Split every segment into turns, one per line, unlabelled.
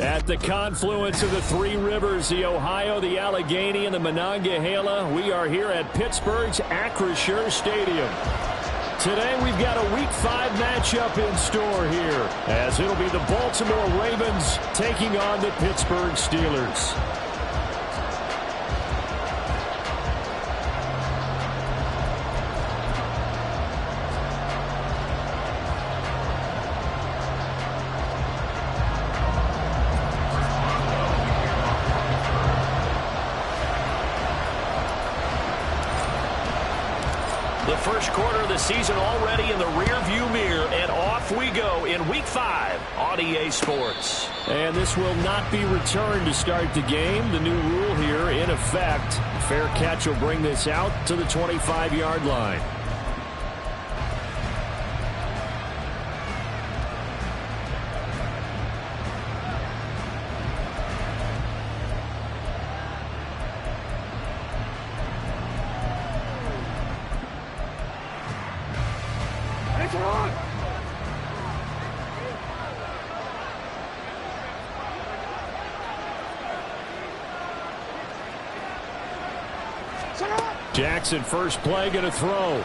At the confluence of the three rivers, the Ohio, the Allegheny, and the Monongahela, we are here at Pittsburgh's Acrisure Stadium. Today we've got a Week 5 matchup in store here, as it'll be the Baltimore Ravens taking on the Pittsburgh Steelers.
The first quarter of the season already in the rearview mirror, and off we go in Week 5 on EA Sports.
And this will not be returned to start the game. The new rule here in effect. Fair catch will bring this out to the 25-yard line. Jackson, first play, going to throw.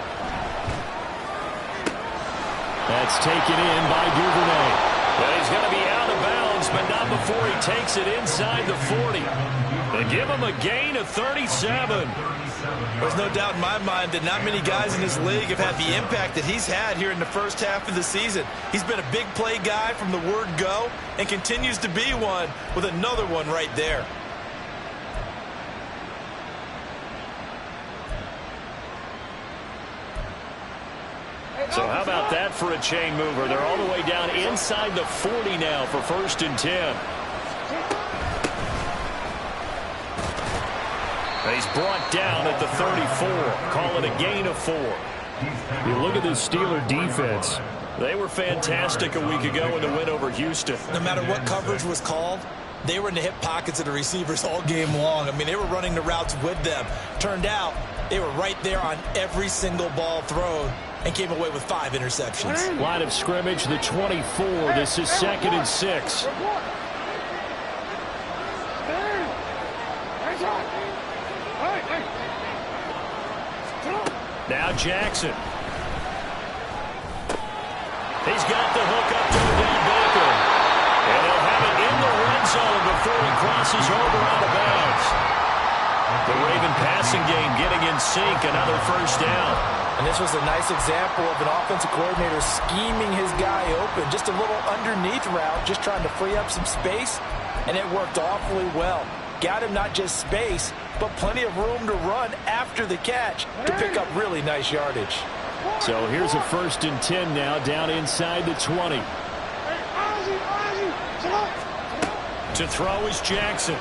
That's taken in by Duvernay.
Well, he's going to be out of bounds, but not before he takes it inside the 40. They give him a gain of 37.
There's no doubt in my mind that not many guys in this league have had the impact that he's had here in the first half of the season. He's been a big play guy from the word go and continues to be one with another one right there.
So how about that for a chain mover? They're all the way down inside the 40 now for 1st and 10. He's brought down at the 34. Call it a gain of 4.
You look at this Steeler defense.
They were fantastic a week ago in the win over Houston.
No matter what coverage was called, they were in the hip pockets of the receivers all game long. I mean, they were running the routes with them. Turned out they were right there on every single ball thrown and came away with 5 interceptions.
Line of scrimmage, the 24. This is 2nd and 6.
Now Jackson. He's got the hook up to Odell Baker. And they'll have it in the red zone before he crosses over out of bounds. The Raven passing game getting in sync, another 1st down.
And this was a nice example of an offensive coordinator scheming his guy open. Just a little underneath route, just trying to free up some space, and it worked awfully well. Got him not just space, but plenty of room to run after the catch to pick up really nice yardage.
So here's a 1st and 10 now, down inside the 20.
To throw is Jackson.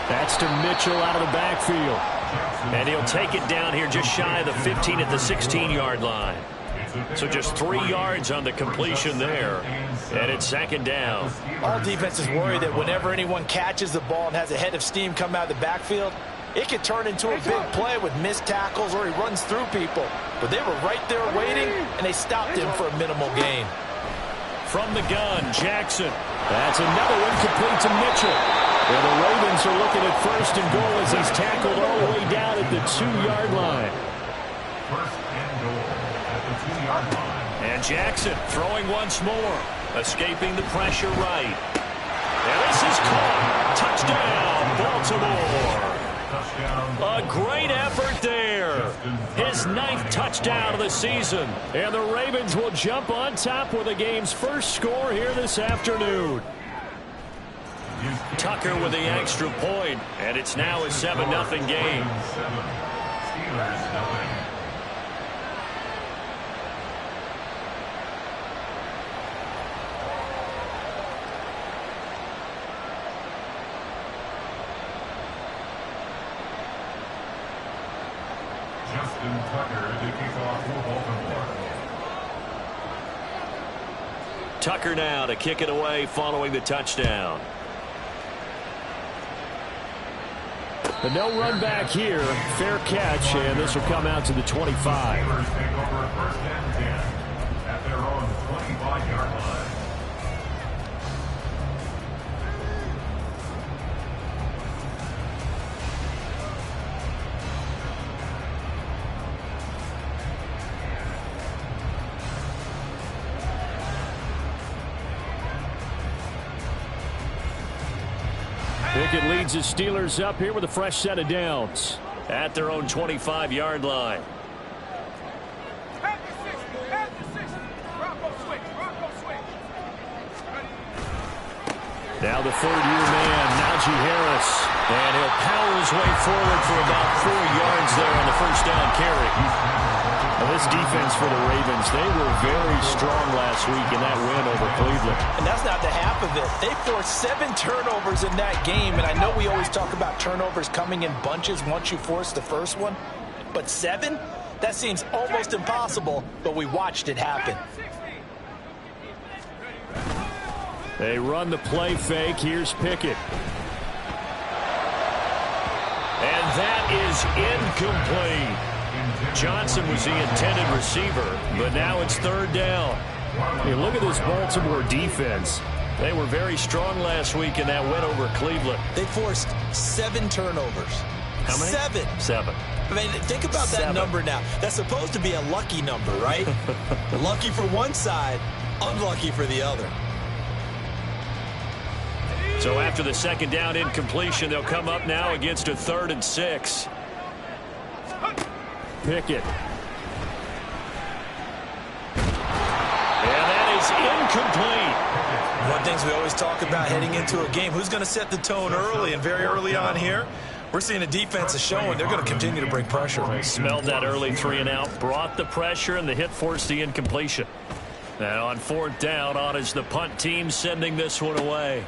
That's to Mitchell out of the backfield.
And he'll take it down here just shy of the 15 at the 16-yard line. So just 3 yards on the completion there. And it's 2nd down.
All defenses worry that whenever anyone catches the ball and has a head of steam come out of the backfield, it could turn into a big play with missed tackles or he runs through people. But they were right there waiting, and they stopped him for a minimal gain.
From the gun, Jackson.
That's another one complete to Mitchell. And the Ravens are looking at 1st and goal as he's tackled all the way down at the 2-yard line.
1st and goal at the 2-yard line.
And Jackson throwing once more. Escaping the pressure right. And this is caught. Touchdown, Baltimore. A great effort there. His 9th touchdown of the season. And the Ravens will jump on top with the game's first score here this afternoon. Tucker with the extra point, and it's now a 7-0 game.
Justin Tucker to kick off for Baltimore.
Tucker now to kick it away following the touchdown.
But no run back here. Fair catch, and this will come out to the 25.
Steelers take over 1st and 10 at their own 25-yard line.
Pickett leads the Steelers up here with a fresh set of downs.
At their own 25-yard line.
Now the third-year man, Najee Harris.
And he'll power his way forward for about 4 yards there on the first down carry.
Now this defense for the Ravens, they were very strong last week in that win over Cleveland.
And that's not the half of it. They forced 7 turnovers in that game, and I know we always talk about turnovers coming in bunches once you force the first one, but 7? That seems almost impossible, but we watched it happen.
They run the play fake. Here's Pickett.
And that is incomplete. Johnson was the intended receiver, but now it's third down.
Hey, look at this Baltimore defense.
They were very strong last week in that win over Cleveland.
They forced 7 turnovers.
How many?
7. I mean, think about that number now. That's supposed to be a lucky number, right? Lucky for one side, unlucky for the other.
So after the second down incompletion, they'll come up now against a 3rd and 6.
Pickett.
And that is incomplete.
One of the things we always talk about heading into a game, who's going to set the tone early, and very early on here, we're seeing a defense is showing they're going to continue to bring pressure.
Smelled that early 3 and out, brought the pressure, and the hit forced the incompletion. Now on 4th down, on is the punt team sending this one away.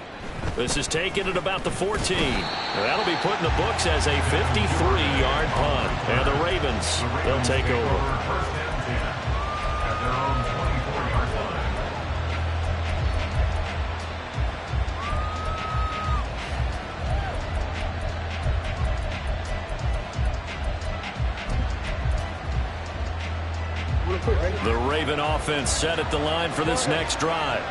This is taken at about the 14. That'll be put in the books as a 53-yard punt. And the Ravens, they'll take over. The Raven offense set at the line for this next drive.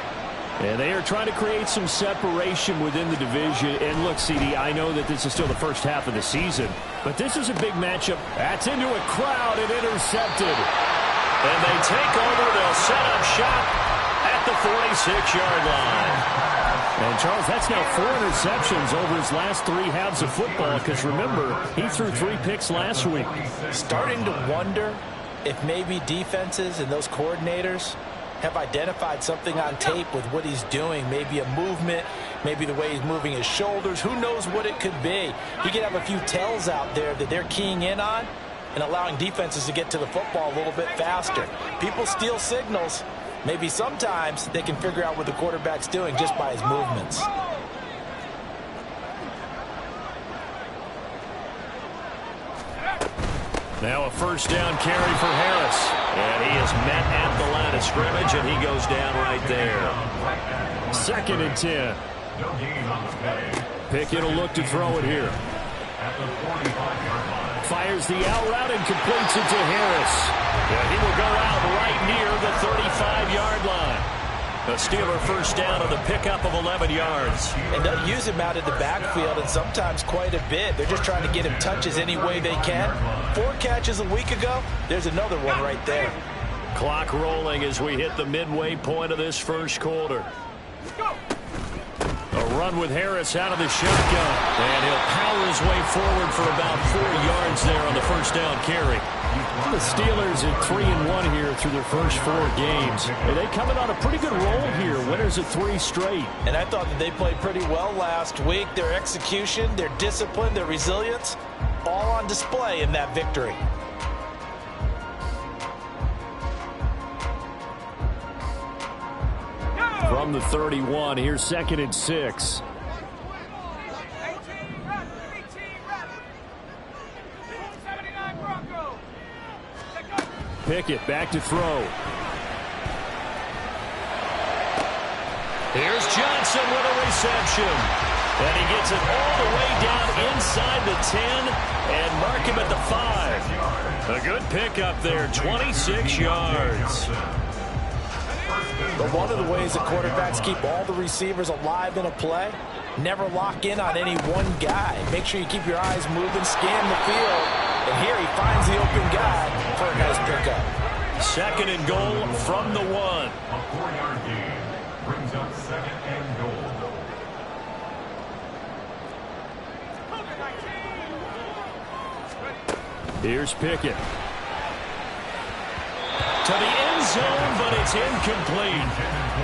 And they are trying to create some separation within the division. And look, CD, I know that this is still the first half of the season, but this is a big matchup. That's into a crowd and intercepted.
And they take over. They'll set up shop at the 46-yard line.
And, Charles, that's now 4 interceptions over his last 3 halves of football, because, remember, he threw 3 picks last week.
Starting to wonder if maybe defenses and those coordinators have identified something on tape with what he's doing, maybe a movement, maybe the way he's moving his shoulders. Who knows what it could be? He could have a few tells out there that they're keying in on and allowing defenses to get to the football a little bit faster. People steal signals. Maybe sometimes they can figure out what the quarterback's doing just by his movements.
Now a first down carry for Harris. And he is met at the line of scrimmage, and he goes down right there.
2nd and 10. Pickett will look to throw it here. Fires the out route and completes it to Harris.
Yeah, he will go out right near the 35-yard line. A Steeler first down on the pickup of 11 yards.
And they'll use him out of the backfield, and sometimes quite a bit. They're just trying to get him touches any way they can. 4 catches a week ago. There's another one right there.
Clock rolling as we hit the midway point of this first quarter. A run with Harris out of the shotgun. And he'll power his way forward for about 4 yards there on the first down carry.
The Steelers are 3-1 here through their first 4 games. And they coming on a pretty good roll here. Winners of 3 straight.
And I thought that they played pretty well last week. Their execution, their discipline, their resilience, all on display in that victory.
From the 31, here's 2nd and 6. Pickett back to throw.
Here's Johnson with a reception. And he gets it all the way down inside the 10 and mark him at the 5. A good pickup there, 26 yards.
But one of the ways that quarterbacks keep all the receivers alive in a play, never lock in on any one guy. Make sure you keep your eyes moving, scan the field, and here he finds the open guy for a nice pickup.
2nd and goal from the 1.
A 4-yard gain brings up 2nd and goal.
Here's Pickett.
To the end zone, but it's incomplete.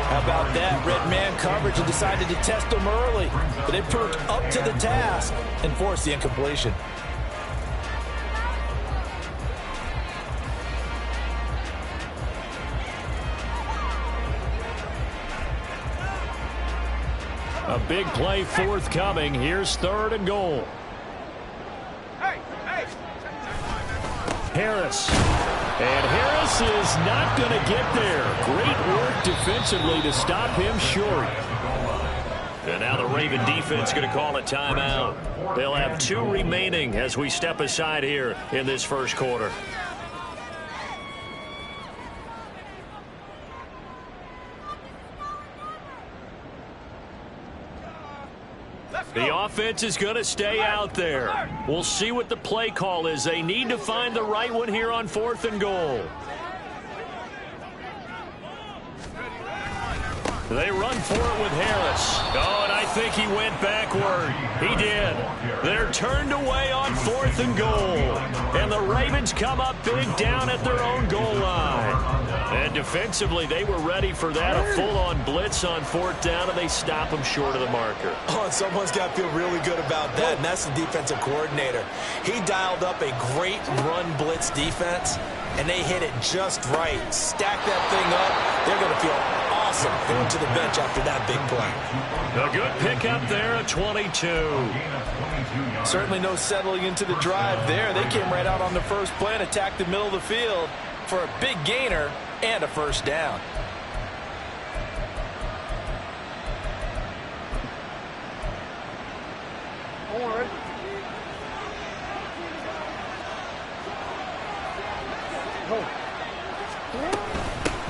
How about that? Red man coverage and decided to test them early. But they proved up to the task and forced the incompletion.
A big play forthcoming. Here's 3rd and goal. Harris. And Harris is not going to get there. Great work defensively to stop him short.
And now the Raven defense going to call a timeout. They'll have 2 remaining as we step aside here in this first quarter. The offense is going to stay out there. We'll see what the play call is. They need to find the right one here on 4th and goal. They run for it with Harris. Oh, and I think he went backward. He did. They're turned away on 4th and goal. And the Ravens come up big down at their own goal line. And defensively, they were ready for that. A full-on blitz on 4th down, and they stop them short of the marker.
Oh, and someone's got to feel really good about that, and that's the defensive coordinator. He dialed up a great run blitz defense, and they hit it just right. Stack that thing up. They're going to feel awesome going to the bench after that big play.
A good pickup there, a 22.
Certainly no settling into the drive there. They came right out on the first play and attacked the middle of the field for a big gainer and a first down.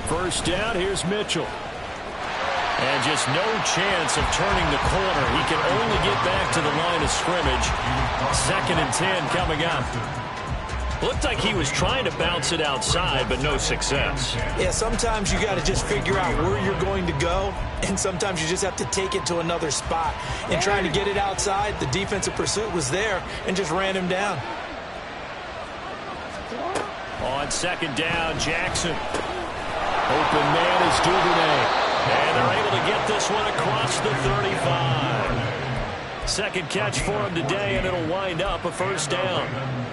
First down, here's Mitchell. And just no chance of turning the corner. He can only get back to the line of scrimmage. 2nd and 10 coming up.
Looked like he was trying to bounce it outside, but no success.
Yeah, sometimes you got to just figure out where you're going to go, and sometimes you just have to take it to another spot. And trying to get it outside, the defensive pursuit was there and just ran him down.
On 2nd down, Jackson.
Open man is Duvernay.
And they're able to get this one across the 35. 2nd catch for him today, and it'll wind up a first down.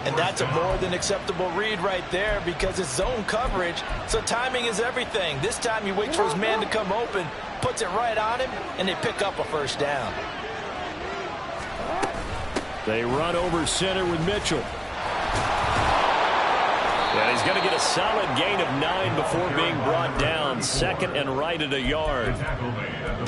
And that's a more than acceptable read right there because it's zone coverage, so timing is everything. This time he waits for his man to come open, puts it right on him, and they pick up a first down.
They run over center with Mitchell.
And he's going to get a solid gain of 9 before being brought down. 2nd and right at a yard.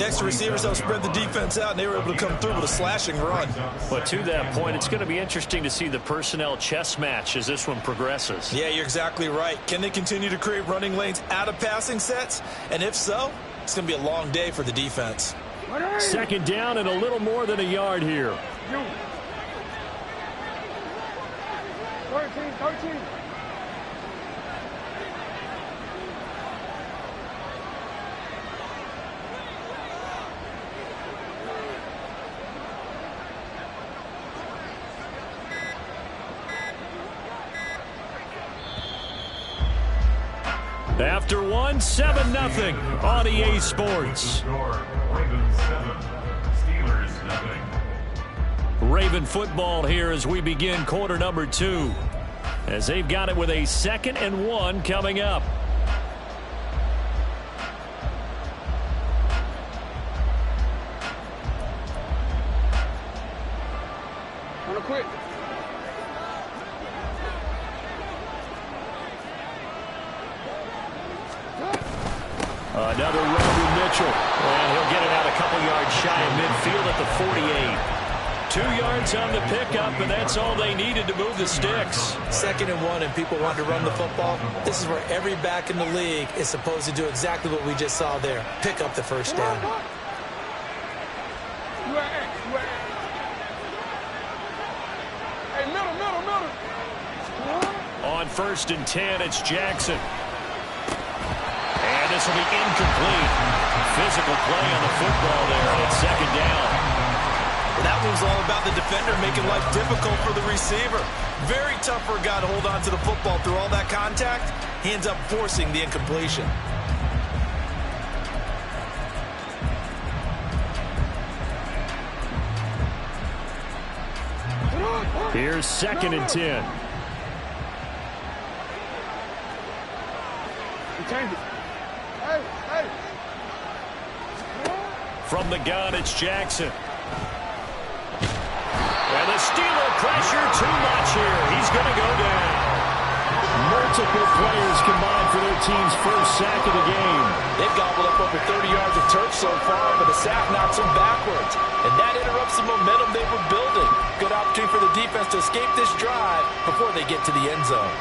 Next receivers helped spread the defense out, and they were able to come through with a slashing run.
But to that point, it's going to be interesting to see the personnel chess match as this one progresses.
Yeah, you're exactly right. Can they continue to create running lanes out of passing sets? And if so, it's going to be a long day for the defense.
2nd down and a little more than a yard here.
13.
After one, 7-0 on EA Sports. Raven football here as we begin quarter number 2. As they've got it with a 2nd and 1 coming up.
On a quick.
Another run with Mitchell.
And he'll get it out a couple yards shy of midfield at the 48.
2 yards on the pickup, and that's all they needed to move the sticks.
2nd and 1, and people want to run the football. This is where every back in the league is supposed to do exactly what we just saw there. Pick up the first down.
Hey, middle.
On 1st and 10, it's Jackson. And this will be incomplete. Physical play on the football there, and it's 2nd down.
Well, that one's all about the defender making life difficult for the receiver. Very tough for a guy to hold on to the football through all that contact. He ends up forcing the incompletion.
Here's 2nd and 10.
From the gun, it's Jackson. And the Steeler pressure too much here. He's going to go down.
Multiple players combined for their team's first sack of the game.
They've gobbled up over 30 yards of turf so far, but the sack knocks them backwards. And that interrupts the momentum they were building. Good opportunity for the defense to escape this drive before they get to the end zone.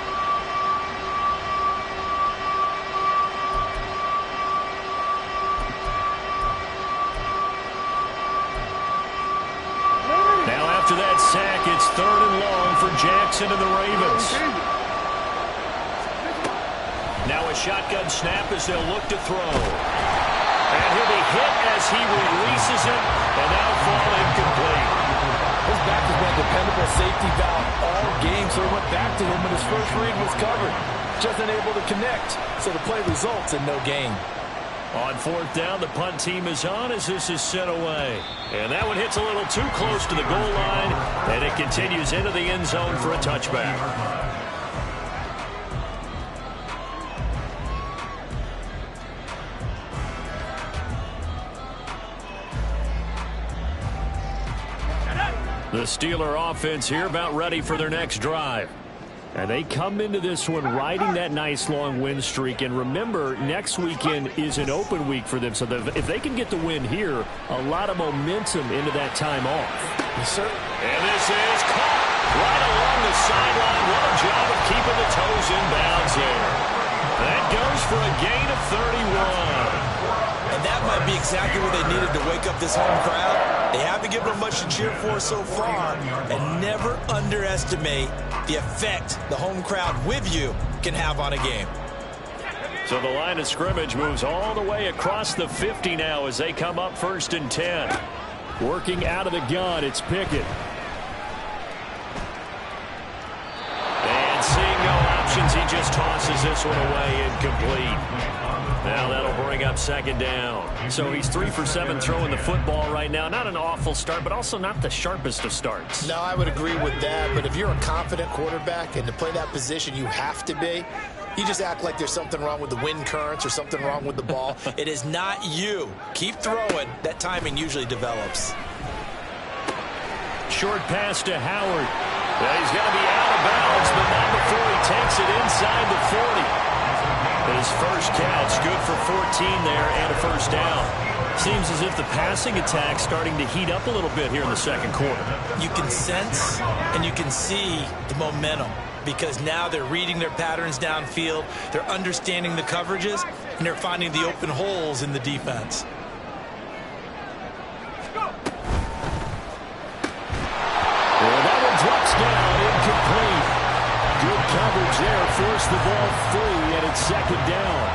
After that sack, it's 3rd and long for Jackson and the Ravens. Now a shotgun snap as they'll look to throw. And he'll be hit as he releases it, and that'll fall incomplete.
His back has been a dependable safety valve all game, so he went back to him when his first read was covered. Just unable to connect, so the play results in no gain.
On 4th down, the punt team is on as this is sent away. And that one hits a little too close to the goal line, and it continues into the end zone for a touchback. The Steeler offense here about ready for their next drive.
And they come into this one riding that nice long win streak. And remember, next weekend is an open week for them. So if they can get the win here, a lot of momentum into that time off.
Yes, sir.
And this is caught right along the sideline. What a job of keeping the toes in bounds there. That goes for a gain of 31.
And that might be exactly what they needed to wake up this home crowd. They haven't given them much to cheer for so far. And never underestimate the effect the home crowd with you can have on a game.
So the line of scrimmage moves all the way across the 50 now as they come up 1st and 10.
Working out of the gun, it's Pickett.
And seeing no options, he just tosses this one away incomplete. Now that'll bring up 2nd down.
So he's 3 for 7 throwing the football right now. Not an awful start, but also not the sharpest of starts.
No, I would agree with that. But if you're a confident quarterback and to play that position, you have to be. You just act like there's something wrong with the wind currents or something wrong with the ball.
It is not you. Keep throwing. That timing usually develops.
Short pass to Howard.
Well, he's going to be out of bounds, but not before he takes it inside the 40. His first count's good for 14 there and a 1st down.
Seems as if the passing attack's starting to heat up a little bit here in the 2nd quarter.
You can sense and you can see the momentum because now they're reading their patterns downfield, they're understanding the coverages, and they're finding the open holes in the defense.
Well, that one drops down, incomplete. Good coverage there, forced the ball free, and it's 2nd down.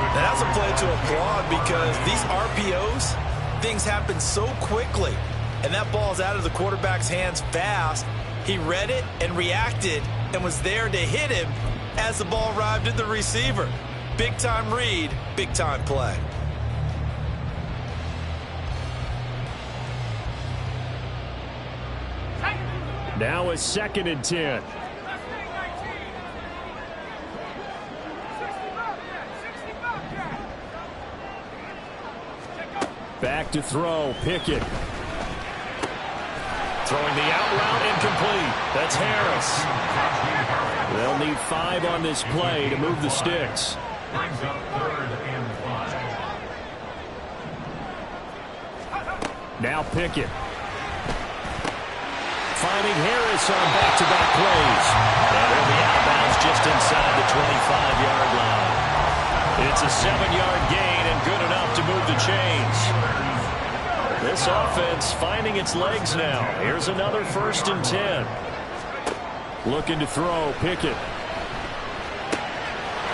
And that's a play to applaud because these RPOs, things happen so quickly. And that ball's out of the quarterback's hands fast. He read it and reacted and was there to hit him as the ball arrived at the receiver. Big time read, big time play.
Now a 2nd and 10. Back to throw, Pickett.
Throwing the out route incomplete. That's Harris.
They'll need 5 on this play to move the sticks.
Brings up 3rd and 5.
Now Pickett. Finding Harris on back-to-back plays.
And he'll be out of bounds just inside the 25-yard line. It's a 7-yard gain and good enough to move the chains.
This offense finding its legs now. Here's another 1st and 10. Looking to throw, Pickett.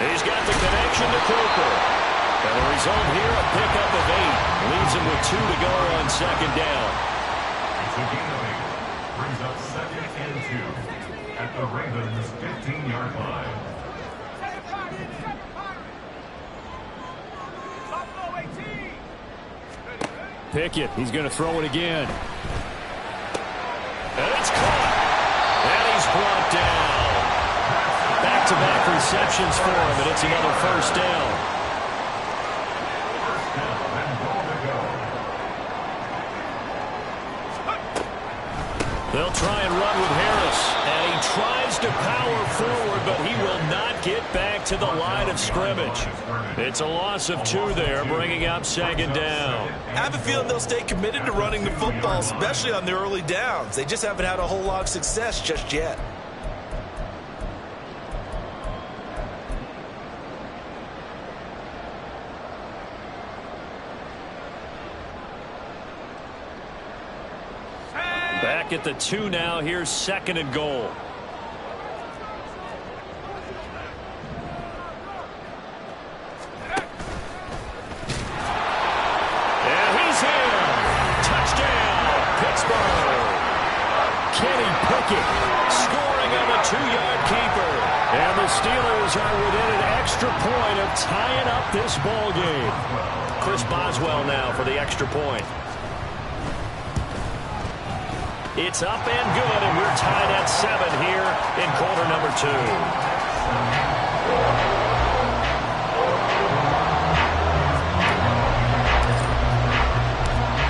He's got the connection to Cooper. And the result here, a pickup of 8. Leaves him with 2 to go on 2nd down.
It's a gain of 8. Brings up 2nd and 2 at the Ravens' 15-yard line.
Pickett, he's going to throw it again.
And it's caught. And he's brought down. Back-to-back receptions for him, and it's another first down.
First down and goal to go.
They'll try and run with Harris. And he tries to power forward, but he will not get back to the line of scrimmage. It's a loss of 2 there, bringing up 2nd down.
I have a feeling they'll stay committed to running the football, especially on the early downs. They just haven't had a whole lot of success just yet.
Back at the 2 now. Here's 2nd and goal. And he's in. Touchdown, Pittsburgh.
Kenny Pickett.
Scoring on the 2-yard keeper.
And the Steelers are within an extra point of tying up this ball game.
Chris Boswell now for the extra point. It's up and good, and we're tied at 7 here in quarter number 2.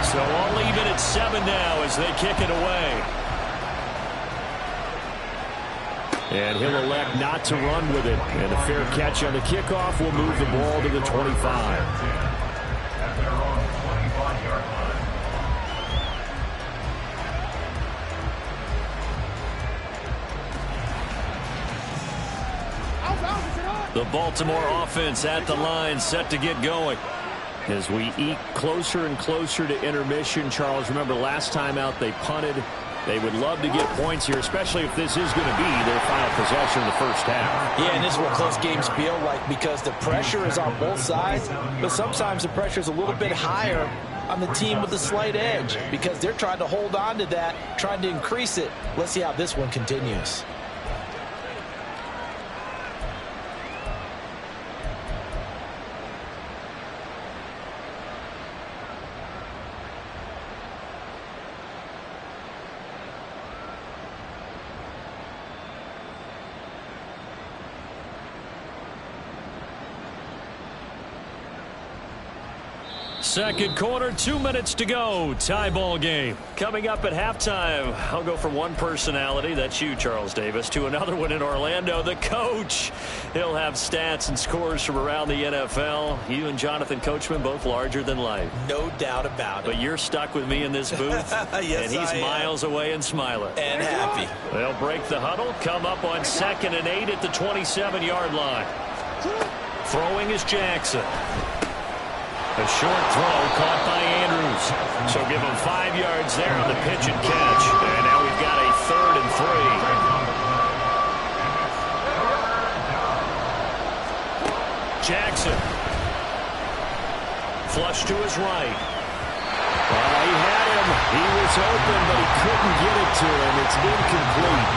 So all even at 7 now as they kick it away.
And he'll elect not to run with it. And a fair catch on the kickoff will move the ball to the 25.
At their own 25-yard line.
The Baltimore offense at the line, set to get going.
As we eke closer and closer to intermission, Charles, remember last time out they punted. They would love to get points here, especially if this is going to be their final possession in the first half.
Yeah, and this is what close games feel like because the pressure is on both sides, but sometimes the pressure is a little bit higher on the team with the slight edge because they're trying to hold on to that, trying to increase it. Let's see how this one continues.
Second quarter, 2 minutes to go. Tie ball game. Coming up at halftime, I'll go from one personality, that's you, Charles Davis, to another one in Orlando, the coach. He'll have stats and scores from around the NFL. You and Jonathan Coachman, both larger than life.
No doubt about it.
But you're stuck with me in this booth.
Yes,
and he's miles away and smiling.
And happy.
They'll break the huddle, come up on 2nd and 8 at the 27-yard line. Throwing is Jackson. A short throw caught by Andrews. So give him 5 yards there on the pitch and catch. And now we've got a 3rd and 3. Jackson. Flush to his right.
He had him. He was open, but he couldn't get it to him. It's incomplete.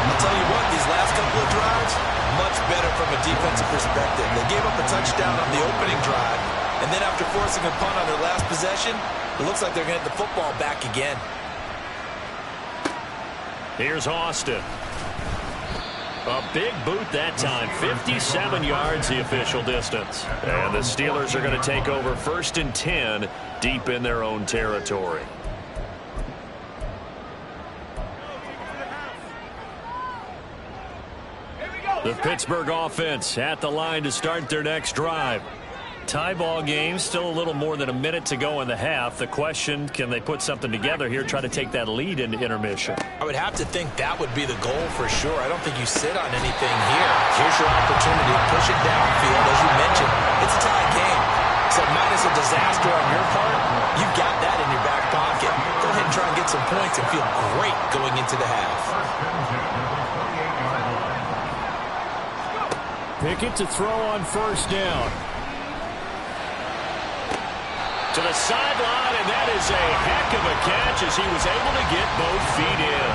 I'll tell you what, these last couple of drives, much better from a defensive perspective. They gave up a touchdown on the opening drive. And then after forcing a punt on their last possession, it looks like they're going to get the football back again.
Here's Austin. A big boot that time. 57 yards the official distance. And the Steelers are going to take over 1st and 10 deep in their own territory. The Pittsburgh offense at the line to start their next drive. Tie ball game, still a little more than a minute to go in the half. The question, can they put something together here, try to take that lead into intermission?
I would have to think that would be the goal for sure. I don't think you sit on anything here. Here's your opportunity. Push it downfield. As you mentioned, it's a tie game. So minus a disaster on your part, you've got that in your back pocket. Go ahead and try and get some points and feel great going into the half.
Pickett to throw on 1st down.
To the sideline, and that is a heck of a catch as he was able to get both feet in.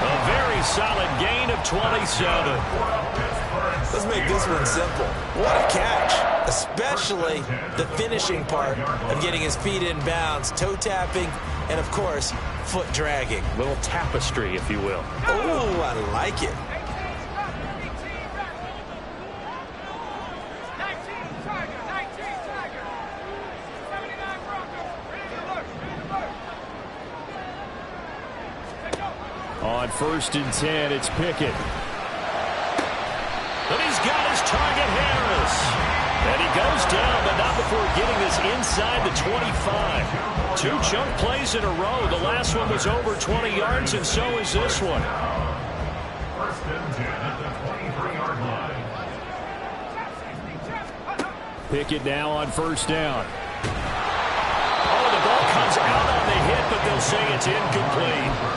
A very solid gain of 27.
Let's make this one simple. What a catch, especially the finishing part of getting his feet in bounds, toe tapping, and, of course, foot dragging.
Little tapestry, if you will.
Oh, I like it.
On 1st and 10, it's Pickett.
And he's got his target, Harris. And he goes down, but not before getting this inside the 25. 2 chunk plays in a row. The last one was over 20 yards, and so is this one.
1st and 10 at the 23-yard line.
Pickett now on 1st down.
Oh, the ball comes out on the hit, but they'll say it's incomplete.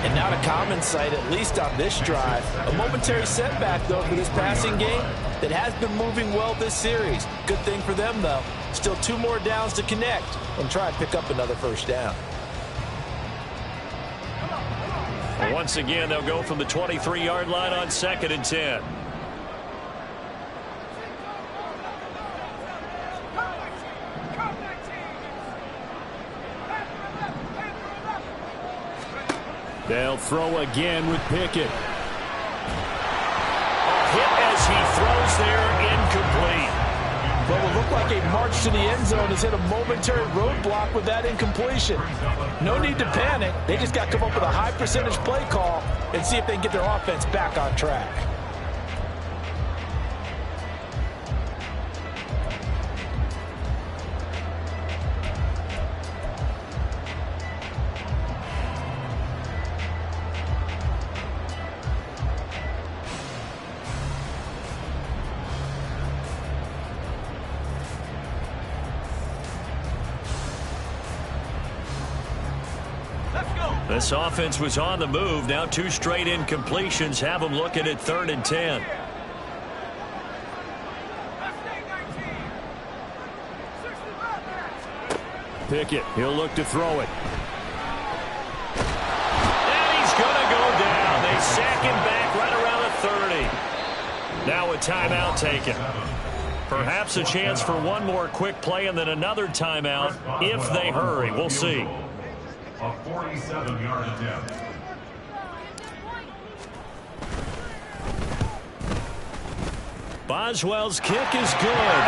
And not a common sight, at least on this drive. A momentary setback, though, for this passing game that has been moving well this series. Good thing for them, though. Still 2 more downs to connect and try and pick up another 1st down.
Once again, they'll go from the 23-yard line on 2nd and 10.
They'll throw again with Pickett.
A hit as he throws there, incomplete.
But what looked like a march to the end zone has hit a momentary roadblock with that incompletion. No need to panic. They just got to come up with a high percentage play call and see if they can get their offense back on track.
This offense was on the move. Now 2 straight incompletions have them looking at 3rd and 10.
Pickett, he'll look to throw it.
And he's going to go down. They sack him back right around the 30. Now a timeout taken. Perhaps a chance for one more quick play and then another timeout if they hurry. We'll see.
A 47-yard attempt.
Boswell's kick is good.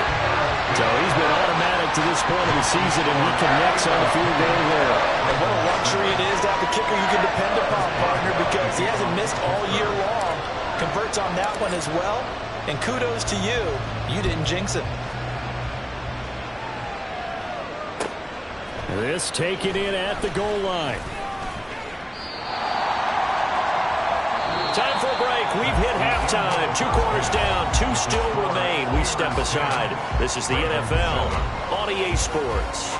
So he's been automatic to this point of the season, and he connects on the field goal there.
And what a luxury it is to have a kicker you can depend upon, partner, because he hasn't missed all year long. Converts on that one as well. And kudos to you. You didn't jinx it.
This taken in at the goal line.
Time for a break. We've hit halftime. 2 quarters down. 2 still remain. We step aside. This is the NFL on EA Sports.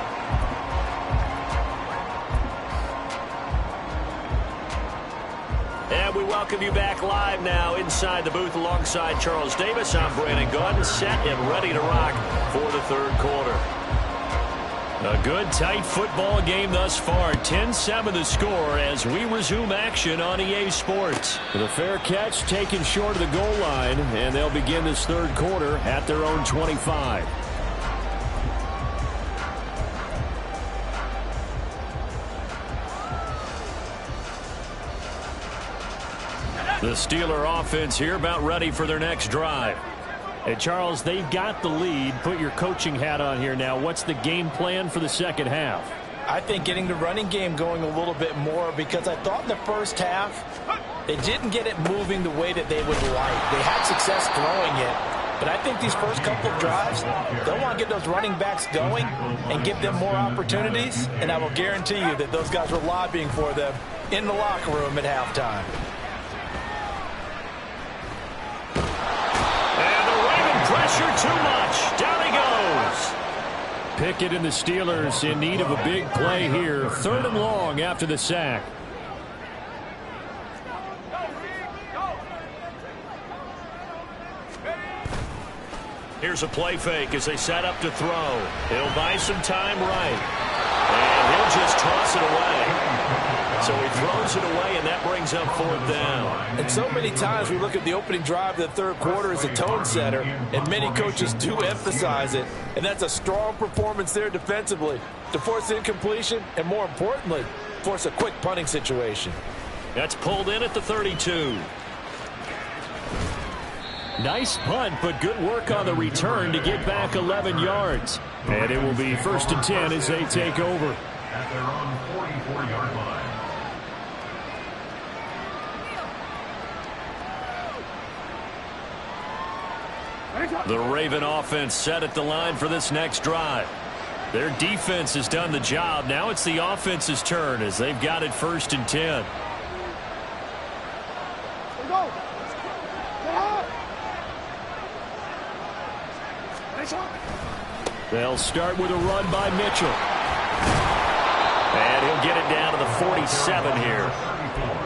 And we welcome you back live now inside the booth alongside Charles Davis. I'm Brandon Gordon, set and ready to rock for the 3rd quarter.
A good, tight football game thus far. 10-7 the score as we resume action on EA Sports. The fair catch taken short of the goal line, and they'll begin this 3rd quarter at their own 25. The Steeler offense here about ready for their next drive. Hey, Charles, they've got the lead. Put your coaching hat on here now. What's the game plan for the 2nd half?
I think getting the running game going a little bit more, because I thought in the first half they didn't get it moving the way that they would like. They had success throwing it, but I think these first couple of drives, they'll want to get those running backs going and give them more opportunities, and I will guarantee you that those guys were lobbying for them in the locker room at halftime.
Pressure too much. Down he goes.
Pickett and the Steelers in need of a big play here. 3rd and long after the sack.
Here's a play fake as they set up to throw. He'll buy some time right. And he'll just toss it away. So he throws it away, and that brings up 4th down.
And so many times we look at the opening drive of the third quarter as a tone setter, and many coaches do emphasize it. And that's a strong performance there defensively to force incompletion and, more importantly, force a quick punting situation.
That's pulled in at the 32.
Nice punt, but good work on the return to get back 11 yards. And it will be 1st and 10 as they take over.
At their own 44-yard line.
The Raven offense set at the line for this next drive. Their defense has done the job. Now it's the offense's turn as they've got it 1st and 10.
They'll start with a run by Mitchell.
And he'll get it down to the 47 here.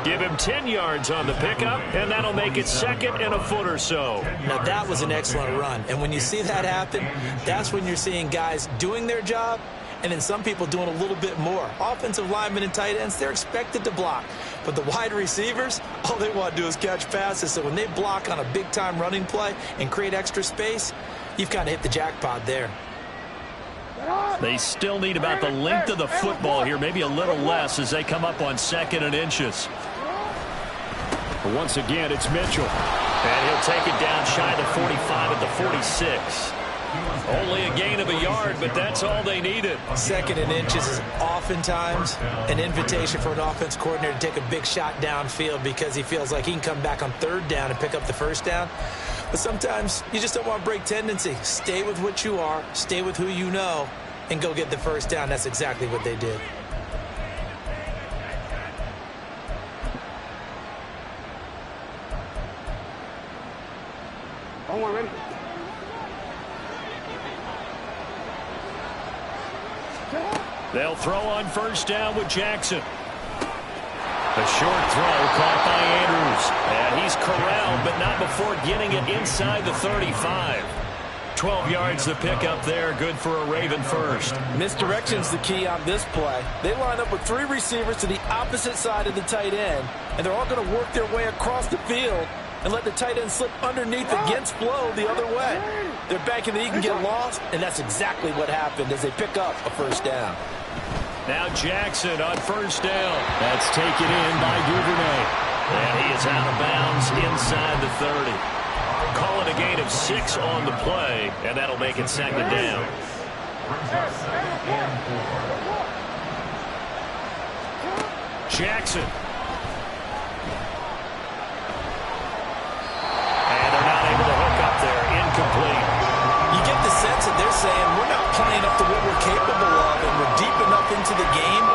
Give him 10 yards on the pickup, and that'll make it 2nd and a foot or so.
Now, that was an excellent run. And when you see that happen, that's when you're seeing guys doing their job and then some people doing a little bit more. Offensive linemen and tight ends, they're expected to block. But the wide receivers, all they want to do is catch passes. So when they block on a big-time running play and create extra space, you've kind of hit the jackpot there.
They still need about the length of the football here, maybe a little less as they come up on 2nd and inches.
Once again, it's Mitchell.
And he'll take it down shy of the 45 at the 46. Only a gain of a yard, but that's all they needed.
2nd and inches is oftentimes an invitation for an offense coordinator to take a big shot downfield because he feels like he can come back on 3rd down and pick up the 1st down. But sometimes you just don't want to break tendency. Stay with what you are, stay with who you know, and go get the 1st down. That's exactly what they did.
Ready?
They'll throw on 1st down with Jackson. A short throw caught by Andrews. And he's corralled, but not before getting it inside the 35. 12 yards to pick up there. Good for a Raven 1st.
Misdirection's the key on this play. They line up with 3 receivers to the opposite side of the tight end, and they're all going to work their way across the field and let the tight end slip underneath against flow the other way. They're banking that he can get lost, and that's exactly what happened as they pick up a 1st down.
Now Jackson on 1st down.
That's taken in by Duvernay.
And he is out of bounds inside the 30. Call it a gain of 6 on the play, and that'll make it 2nd down. Jackson. And they're not able to hook up there. Incomplete.
You get the sense that they're saying we're not playing up to what we're capable of, and we're deep enough into the game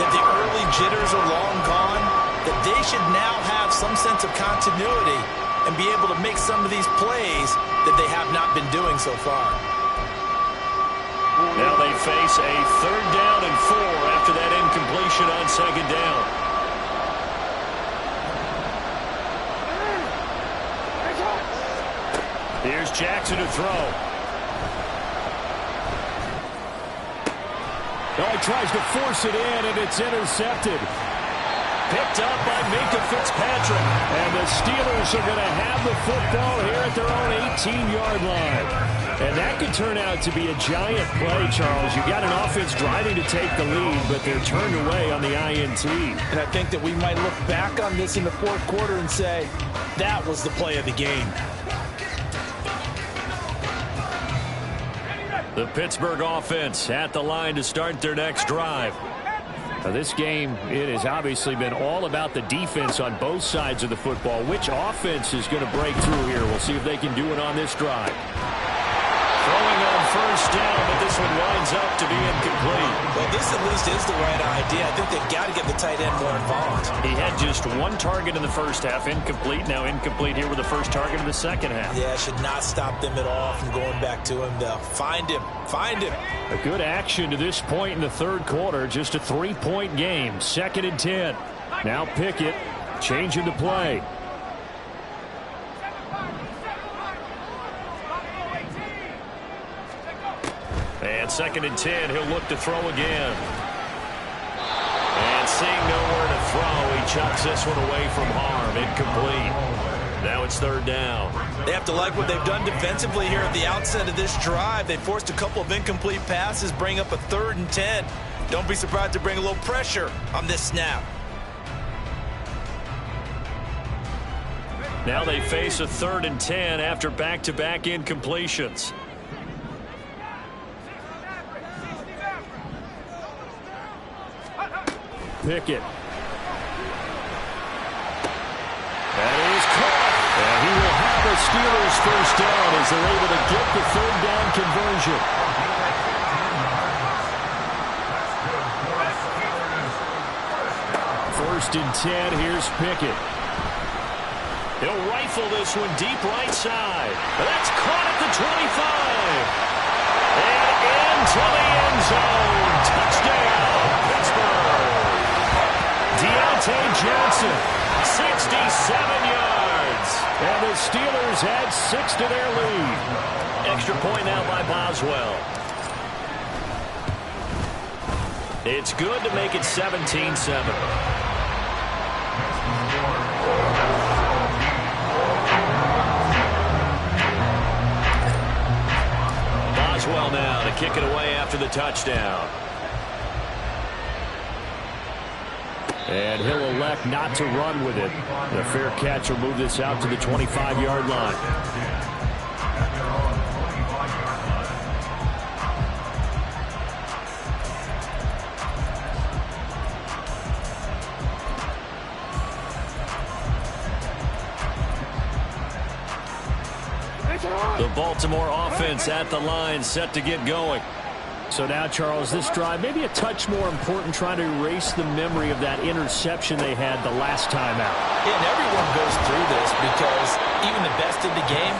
that the early jitters are long gone, that they should now have some sense of continuity and be able to make some of these plays that they have not been doing so far.
Now they face a 3rd down and 4 after that incompletion on 2nd down. Here's Jackson to throw.
Oh, he tries to force it in, and it's intercepted.
Picked up by Minkah Fitzpatrick.
And the Steelers are going to have the football here at their own 18-yard line. And that could turn out to be a giant play, Charles. You've got an offense driving to take the lead, but they're turned away on the INT.
And I think that we might look back on this in the 4th quarter and say, that was the play of the game.
The Pittsburgh offense at the line to start their next drive.
Now this game, it has obviously been all about the defense on both sides of the football. Which offense is going to break through here? We'll see if they can do it on this drive.
Throwing on 1st down, but this one winds up to be incomplete.
Well, this at least is the right idea. I think they've got to get the tight end more involved.
He had just 1 target in the 1st half, incomplete. Now incomplete here with the 1st target in the 2nd half.
Yeah, should not stop them at all from going back to him, though. Find him. Find him.
A good action to this point in the 3rd quarter. Just a 3-point game. 2nd and 10. Now Pickett changing the play.
2nd and 10, he'll look to throw again. And seeing nowhere to throw, he chucks this one away from harm. Incomplete. Now it's 3rd down.
They have to like what they've done defensively here at the outset of this drive. They forced a couple of incomplete passes, bring up a 3rd and 10. Don't be surprised to bring a little pressure on this snap.
Now they face a 3rd and 10 after back-to-back incompletions.
Pickett. That is caught. And he will have the Steelers first down as they're able to get the 3rd down conversion. 1st and 10. Here's Pickett.
He'll rifle this one deep right side. That's caught at the 25. And into the end zone. Touchdown, Pittsburgh. Deontay Johnson, 67 yards.
And the Steelers add 6 to their lead.
Extra point now by Boswell. It's good to make it 17-7. Boswell now to kick it away after the touchdown.
And he'll elect not to run with it. The fair catch will move this out to the 25-yard line.
The Baltimore offense at the line, set to get going.
So now, Charles, this drive maybe a touch more important, trying to erase the memory of that interception they had the last time out.
Yeah, and everyone goes through this because even the best in the game,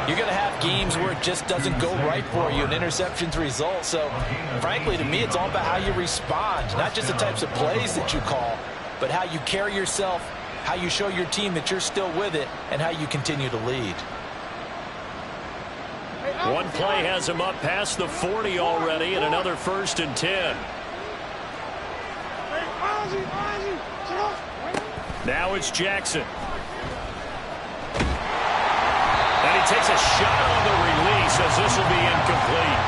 you're going to have games where it just doesn't go right for you, and interceptions result. So, frankly, to me, it's all about how you respond, not just the types of plays that you call, but how you carry yourself, how you show your team that you're still with it, and how you continue to lead.
One play has him up past the 40 already, and another 1st and 10. Now it's Jackson. And he takes a shot on the release as this will be incomplete.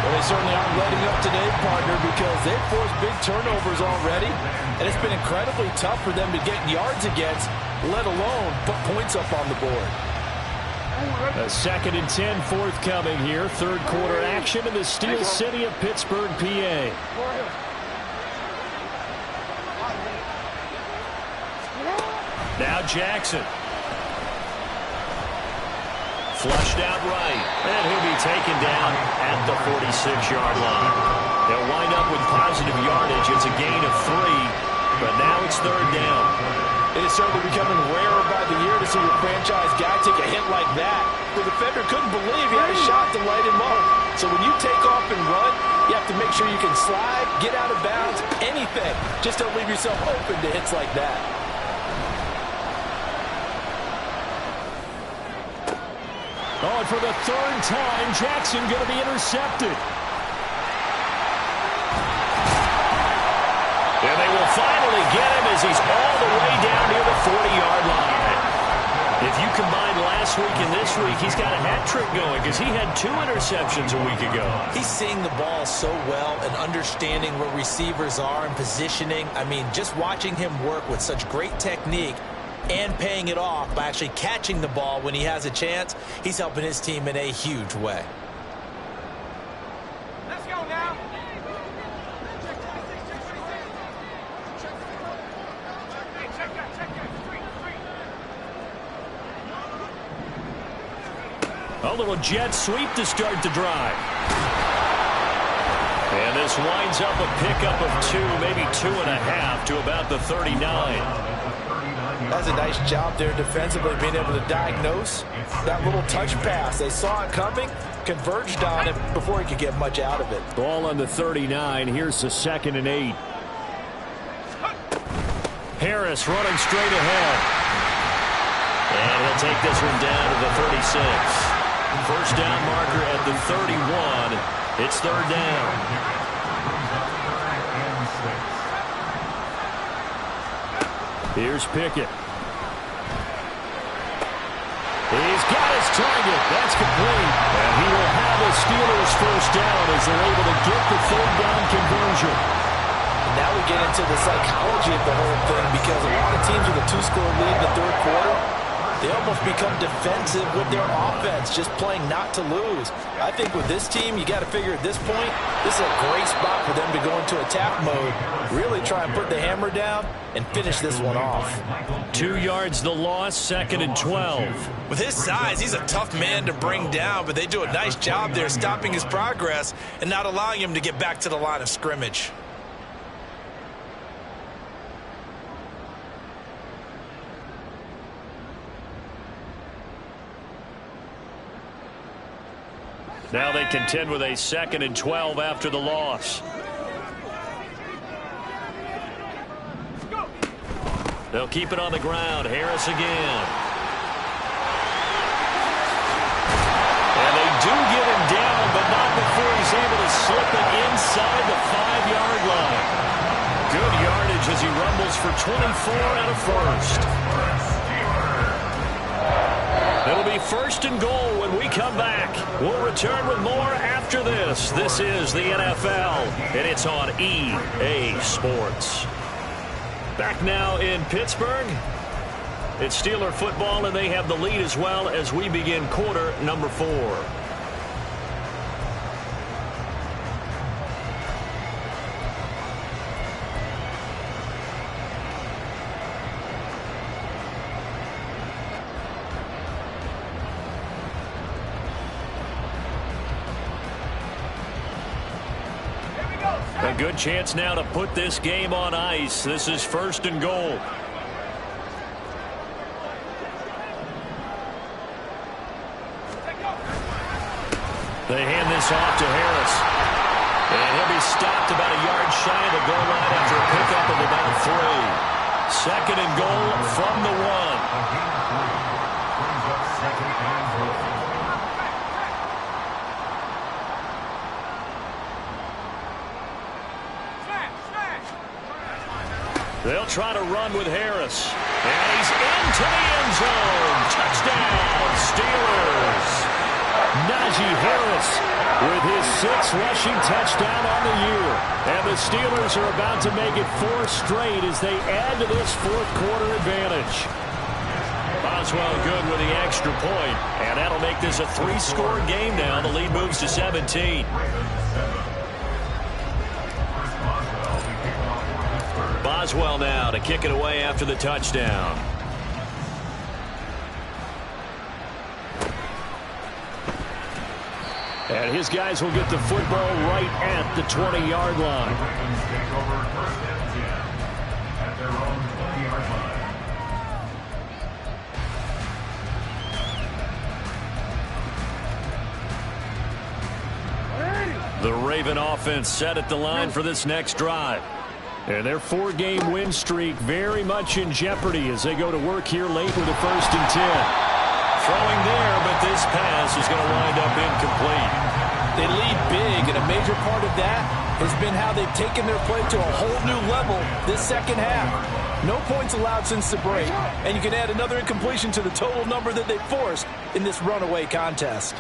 Well, they certainly aren't letting up today, partner, because they've forced big turnovers already, and it's been incredibly tough for them to get yards against, let alone put points up on the board.
A 2nd and 10 forthcoming here. 3rd quarter action in the Steel City of Pittsburgh, PA.
Now Jackson. Flushed out right. And he'll be taken down at the 46-yard line. They'll wind up with positive yardage. It's a gain of 3, but now it's 3rd down.
It is certainly becoming rarer by the year to see your franchise guy take a hit like that. The defender couldn't believe he had a shot to light him up. So when you take off and run, you have to make sure you can slide, get out of bounds, anything. Just don't leave yourself open to hits like that.
Oh, and for the 3rd time, Jackson going to be intercepted.
And they will finally get him as he's all the way down near the 40-yard line. If you combine last week and this week, he's got a hat trick going because he had 2 interceptions a week ago.
He's seeing the ball so well and understanding where receivers are and positioning. I mean, just watching him work with such great technique and paying it off by actually catching the ball when he has a chance, he's helping his team in a huge way.
Let's go now.
A little jet sweep to start the drive.
And this winds up a pickup of 2, maybe 2.5 to about the 39.
That's a nice job there defensively, being able to diagnose that little touch pass. They saw it coming, converged on it before he could get much out of it.
Ball on the 39. Here's the 2nd and 8. Harris running straight ahead.
And he'll take this one down to the 36. First down marker at the 31. It's third down.
Here's Pickett. He's got his target. That's complete. And he will have the Steelers first down as they're able to get the third down conversion.
And now we get into the psychology of the whole thing, because a lot of teams with a 2-score lead in the third quarter, they almost become defensive with their offense, just playing not to lose. I think with this team, you got to figure at this point, this is a great spot for them to go into attack mode, really try and put the hammer down and finish this one off.
2 yards the loss, 2nd and 12.
With his size, he's a tough man to bring down, but they do a nice job there stopping his progress and not allowing him to get back to the line of scrimmage.
Now they contend with a 2nd and 12 after the loss. They'll keep it on the ground. Harris again. And they do get him down, but not before he's able to slip it inside the 5-yard line. Good yardage as he rumbles for 24 and a first. It'll be 1st and goal when we come back. We'll return with more after this. This is the NFL, and it's on EA Sports. Back now in Pittsburgh. It's Steeler football, and they have the lead as well as we begin quarter number 4. A good chance now to put this game on ice. This is 1st and goal. They hand this off to Harris. And he'll be stopped about a yard shy of the goal line after a pickup of about 3. 2nd and goal from the 1. They'll try to run with Harris. And he's into the end zone. Touchdown, Steelers. Najee Harris with his 6th rushing touchdown on the year. And the Steelers are about to make it 4 straight as they add to this 4th quarter advantage. Boswell good with the extra point. And that'll make this a 3-score game now. The lead moves to 17. Boswell now to kick it away after the touchdown. And his guys will get the football right at the 20-yard line. The Raven offense set at the line for this next drive. And their 4-game win streak very much in jeopardy as they go to work here late with a 1st and 10. Throwing there, but this pass is going to wind up incomplete.
They lead big, and a major part of that has been how they've taken their play to a whole new level this second half. No points allowed since the break, and you can add another incompletion to the total number that they forced in this runaway contest.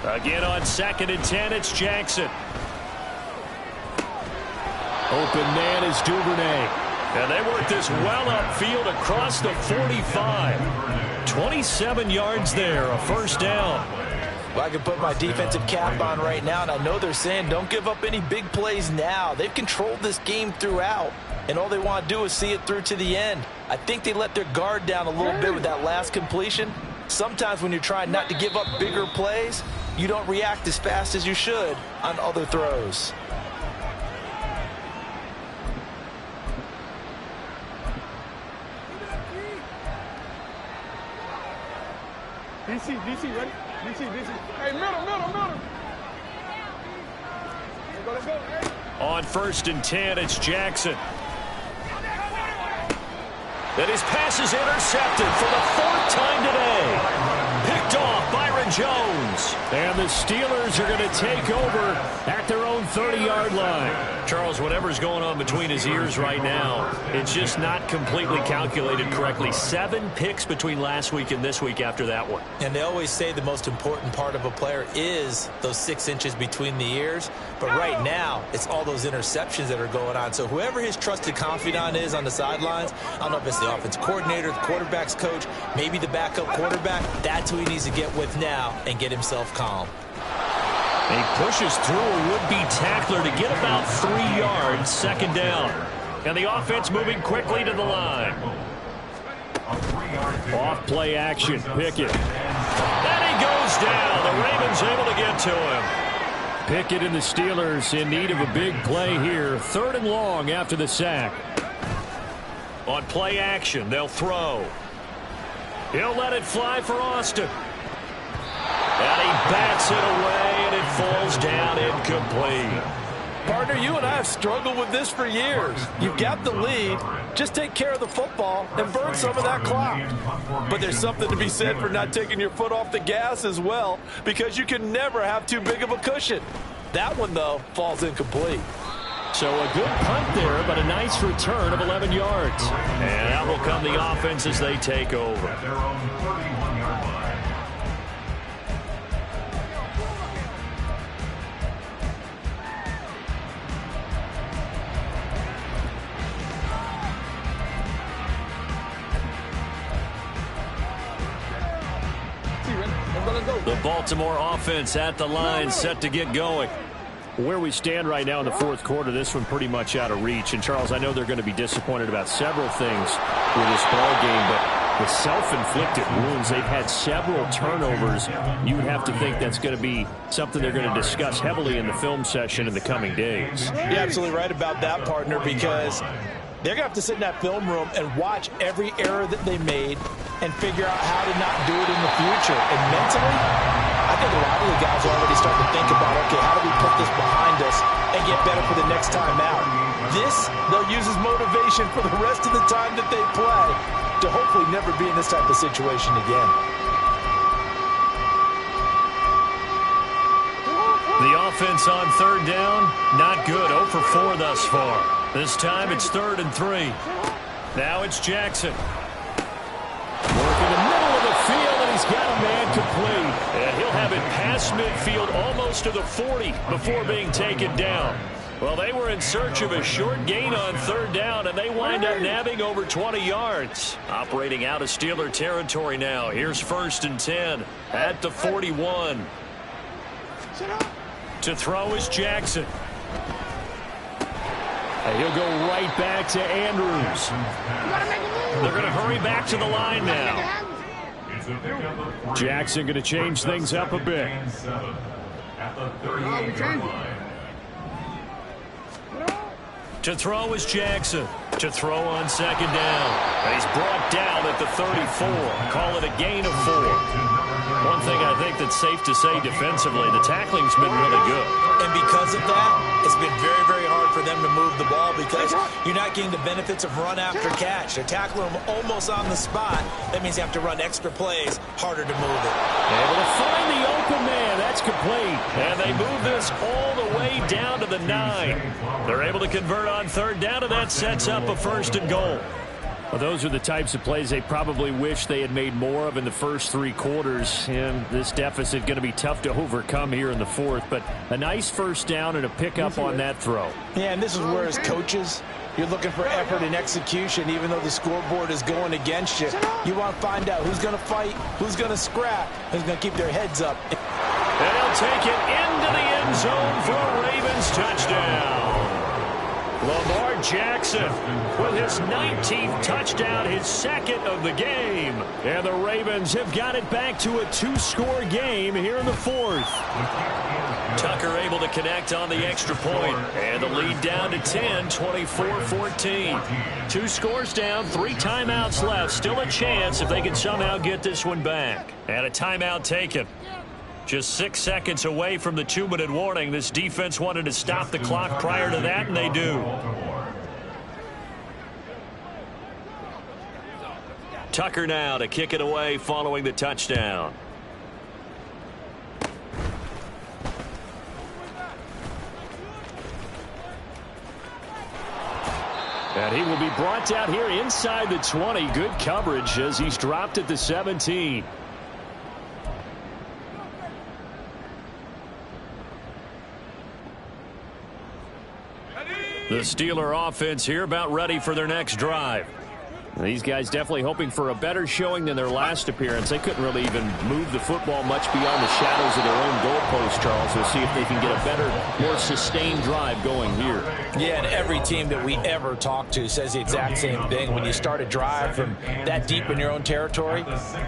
Again on 2nd and 10, it's Jackson. Open man is Duvernay. And they work this well upfield across the 45. 27 yards there, a 1st down.
Well, I can put my defensive cap on right now, and I know they're saying don't give up any big plays now. They've controlled this game throughout, and all they want to do is see it through to the end. I think they let their guard down a little bit with that last completion. Sometimes when you're trying not to give up bigger plays, you don't react as fast as you should on other throws.
DC, ready? DC. Hey, middle. Let's go.
On 1st and 10, it's Jackson.
And his pass is intercepted for the 4th time today. Picked off Byron Jones.
And the Steelers are going to take over at their own 30-yard line.
Charles, whatever's going on between his ears right now, it's just not completely calculated correctly. 7 picks between last week and this week after that one.
And they always say the most important part of a player is those 6 inches between the ears. But right now, it's all those interceptions that are going on. So whoever his trusted confidant is on the sidelines, I don't know if it's the offensive coordinator, the quarterback's coach, maybe the backup quarterback, that's who he needs to get with now and get himself calm.
And he pushes through a would-be tackler to get about 3 yards, 2nd down. And the offense moving quickly to the line.
Off play action, Pickett.
And he goes down. The Ravens able to get to him.
Pickett and the Steelers in need of a big play here. 3rd and long after the sack.
On play action, they'll throw. He'll let it fly for Austin. And he bats it away, and it falls down incomplete.
Partner, you and I have struggled with this for years. You've got the lead. Just take care of the football and burn some of that clock. But there's something to be said for not taking your foot off the gas as well, because you can never have too big of a cushion. That one, though, falls incomplete.
So a good punt there, but a nice return of 11 yards.
And out will come the offense as they take over.
At their own 31-yard line.
The Baltimore offense at the line, set to get going.
Where we stand right now in the 4th quarter, this one pretty much out of reach. And, Charles, I know they're going to be disappointed about several things with this ball game, but the self-inflicted wounds, they've had several turnovers. You would have to think that's going to be something they're going to discuss heavily in the film session in the coming days.
You're absolutely right about that, partner, because they're going to have to sit in that film room and watch every error that they made and figure out how to not do it in the future. And mentally, I think a lot of the guys are already starting to think about, okay, how do we put this behind us and get better for the next time out? This, they'll use as motivation for the rest of the time that they play to hopefully never be in this type of situation again.
The offense on 3rd down, not good. 0 for 4 thus far. This time it's 3rd and 3. Now it's Jackson.
Work in the middle of the field, and he's got a man complete.
And he'll have it past midfield almost to the 40 before being taken down. Well, they were in search of a short gain on 3rd down, and they wind up nabbing over 20 yards. Operating out of Steeler territory now. Here's 1st and 10 at the 41. To throw is Jackson.
And he'll go right back to Andrews.
They're going to hurry back to the line now.
Jackson going to change things up a bit.
At the 38-yard line.
To throw is Jackson. To throw on 2nd down. And he's brought down at the 34. Call it a gain of 4. One thing I think that's safe to say defensively, the tackling's been really good.
And because of that, it's been very, very hard for them to move the ball because you're not getting the benefits of run after catch. They're tackling them almost on the spot. That means you have to run extra plays, harder to move it.
Able to find the open man. That's complete.
And they move this all the way down to the 9. They're able to convert on 3rd down, and that sets up a 1st and goal.
Well, those are the types of plays they probably wish they had made more of in the first 3 quarters. And this deficit going to be tough to overcome here in the 4th. But a nice 1st down and a pickup on that throw.
Yeah, and this is where as coaches, you're looking for effort and execution, even though the scoreboard is going against you. You want to find out who's going to fight, who's going to scrap, who's going to keep their heads up.
And he'll take it into the end zone for a Ravens touchdown. Lamar Jackson with his 19th touchdown, his 2nd of the game.
And the Ravens have got it back to a 2-score game here in the 4th.
Tucker able to connect on the extra point. And the lead down to 10, 24-14. 2 scores down, 3 timeouts left. Still a chance if they can somehow get this one back. And a timeout taken. Just 6 seconds away from the 2-minute warning. This defense wanted to stop the clock prior to that, and they do. Tucker now to kick it away following the touchdown.
And he will be brought down here inside the 20. Good coverage as he's dropped at the 17.
The Steeler offense here about ready for their next drive.
These guys definitely hoping for a better showing than their last appearance. They couldn't really even move the football much beyond the shadows of their own goalpost, Charles. We'll see if they can get a better, more sustained drive going here.
Yeah, and every team that we ever talk to says the exact same thing. When you start a drive from that deep in your own territory,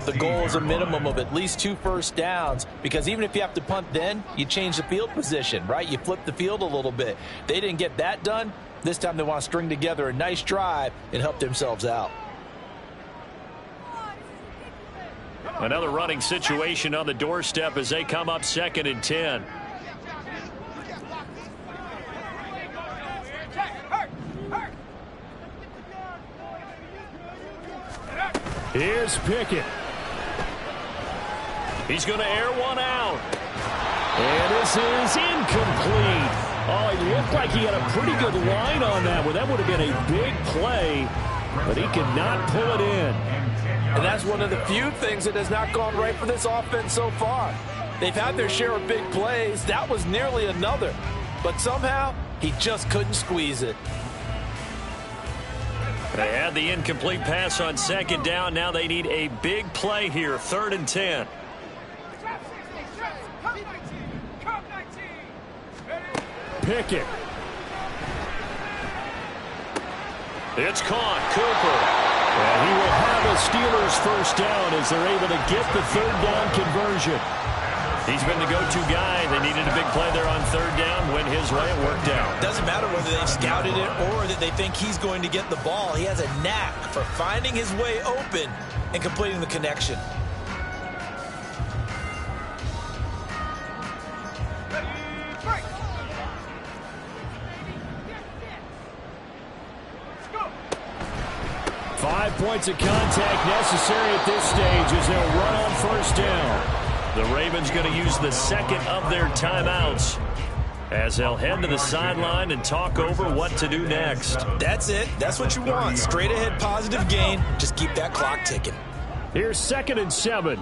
the goal is a minimum of at least 2 first downs, because even if you have to punt then, you change the field position, right? You flip the field a little bit. They didn't get that done. This time they want to string together a nice drive and help themselves out.
Another running situation on the doorstep as they come up 2nd and 10.
Here's Pickett.
He's going to air one out.
And this is incomplete. Oh, it looked like he had a pretty good line on that one. That would have been a big play, but he could not pull it in.
And that's one of the few things that has not gone right for this offense so far. They've had their share of big plays. That was nearly another. But somehow, he just couldn't squeeze it.
They had the incomplete pass on 2nd down. Now they need a big play here, 3rd and 10.
Pickett.
It's caught. Cooper.
And he will have a Steelers first down as they're able to get the 3rd down conversion.
He's been the go-to guy. They needed a big play there on 3rd down. Went his way. It worked out.
Doesn't matter whether they've scouted it or that they think he's going to get the ball. He has a knack for finding his way open and completing the connection.
Five points of contact necessary at this stage as they'll run on 1st down.
The Ravens going to use the 2nd of their timeouts as they'll head to the sideline and talk over what to do next.
That's it. That's what you want. Straight ahead positive gain. Just keep that clock ticking.
Here's 2nd and 7.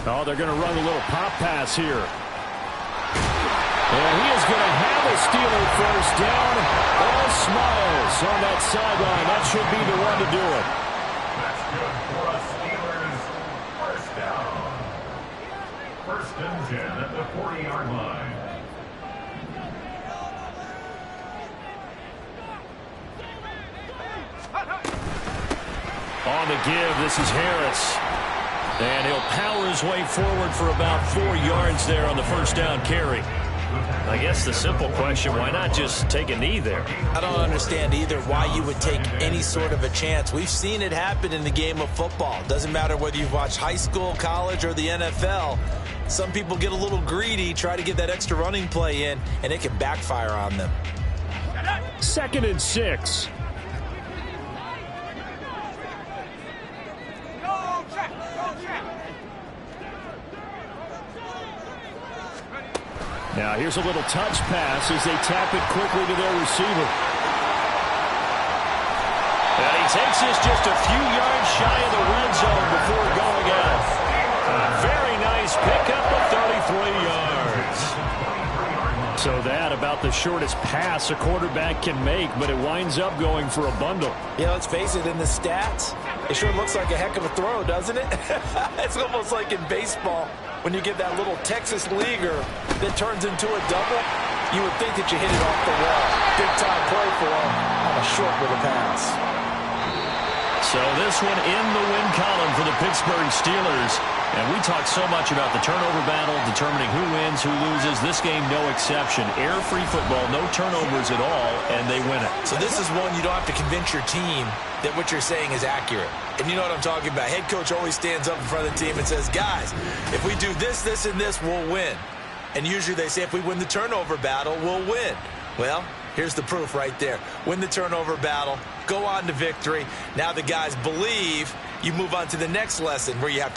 Oh, they're going to run a little pop pass here. And he is going to have a Steeler first down. All smiles on that sideline. That should be the one to do it.
That's good for a Steelers first down. 1st and 10 at the 40-yard line.
On the give, this is Harris. And he'll power his way forward for about 4 yards there on the 1st down carry. I guess the simple question, why not just take a knee there?
I don't understand either why you would take any sort of a chance. We've seen it happen in the game of football. Doesn't matter whether you've watched high school, college, or the NFL. Some people get a little greedy, try to get that extra running play in, and it can backfire on them.
2nd and 6. Now here's a little touch pass as they tap it quickly to their receiver.
And he takes this just a few yards shy of the red zone before going out. A very nice pickup of 33 yards.
So that about the shortest pass a quarterback can make, but it winds up going for a bundle.
Yeah, let's face it, in the stats, it sure looks like a heck of a throw, doesn't it? It's almost like in baseball when you get that little Texas leaguer that turns into a double. You would think that you hit it off the wall. Big time play for him on a short little pass.
So this one in the win column for the Pittsburgh Steelers. And we talked so much about the turnover battle, determining who wins, who loses. This game, no exception. Air-free football, no turnovers at all, and they win it.
So this is one you don't have to convince your team that what you're saying is accurate. And you know what I'm talking about. Head coach always stands up in front of the team and says, guys, if we do this, this, and this, we'll win. And usually they say if we win the turnover battle, we'll win. Well, here's the proof right there. Win the turnover battle, go on to victory. Now the guys believe. You move on to the next lesson where you have